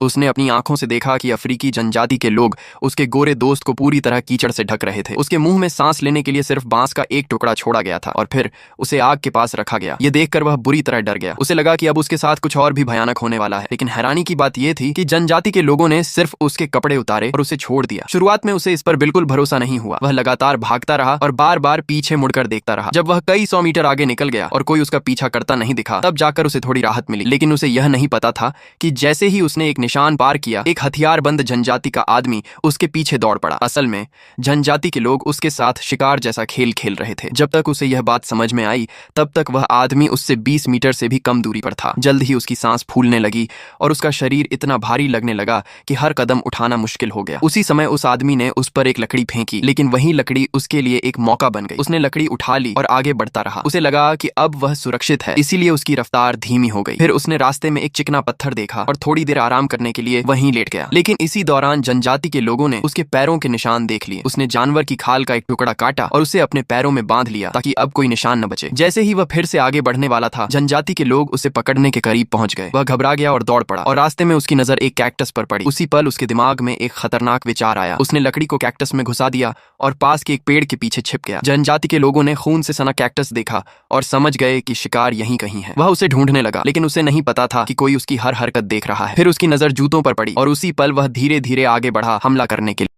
उसने अपनी आंखों से देखा कि अफ्रीकी जनजाति के लोग उसके गोरे दोस्त को पूरी तरह कीचड़ से ढक रहे थे। उसके मुंह में सांस लेने के लिए सिर्फ बांस का एक टुकड़ा छोड़ा गया था और फिर उसे आग के पास रखा गया। ये देखकर वह बुरी तरह डर गया। उसे लगा कि अब उसके साथ कुछ और भी भयानक होने वाला है। लेकिन हैरानी की बात यह थी कि जनजाति के लोगों ने सिर्फ उसके कपड़े उतारे और उसे छोड़ दिया। शुरुआत में उसे इस पर बिल्कुल भरोसा नहीं हुआ। वह लगातार भागता रहा और बार बार पीछे मुड़कर देखता रहा। जब वह कई 100 मीटर आगे निकल गया और कोई उसका पीछा करता नहीं दिखा, तब जाकर उसे थोड़ी राहत मिली। लेकिन उसे यह नहीं पता था कि जैसे ही उसने एक निशान पार किया, एक हथियारबंद जनजाति का आदमी उसके पीछे दौड़ पड़ा। असल में जनजाति के लोग उसके साथ शिकार जैसा खेल खेल रहे थे। जब तक उसे यह बात समझ में आई, तब तक वह आदमी उससे 20 मीटर से भी कम दूरी पर था। जल्द ही उसकी सांस फूलने लगी और उसका शरीर इतना भारी लगने लगा कि हर कदम उठाना मुश्किल हो गया। उसी समय उस आदमी ने उस पर एक लकड़ी फेंकी, लेकिन वही लकड़ी उसके लिए एक मौका बन गई। उसने लकड़ी उठा ली और आगे बढ़ता रहा। उसे लगा कि अब वह सुरक्षित है, इसीलिए उसकी रफ्तार धीमी हो गई। फिर उसने रास्ते में एक चिकना पत्थर देखा और थोड़ी देर आराम करने के लिए वहीं लेट गया। लेकिन इसी दौरान जनजाति के लोगों ने उसके पैरों के निशान देख लिए। उसने जानवर की खाल का एक टुकड़ा काटा और उसे अपने पैरों में बांध लिया ताकि अब कोई निशान न बचे। जैसे ही वह फिर से आगे बढ़ने वाला था, जनजाति के लोग उसे पकड़ने के करीब पहुंच गए। वह घबरा गया और दौड़ पड़ा और रास्ते में उसकी नजर एक कैक्टस पर पड़ी। उसी पल उसके दिमाग में एक खतरनाक विचार आया। उसने लकड़ी को कैक्टस में घुसा दिया और पास के एक पेड़ के पीछे छिप गया। जनजाति के लोगों ने खून से सना कैक्टस देखा और समझ गए कि शिकार यहीं कहीं है। वह उसे ढूंढने लगा, लेकिन उसे नहीं पता था कि कोई उसकी हर हरकत देख रहा है। फिर उसकी नजर जूतों पर पड़ी और उसी पल वह धीरे धीरे आगे बढ़ा हमला करने के लिए।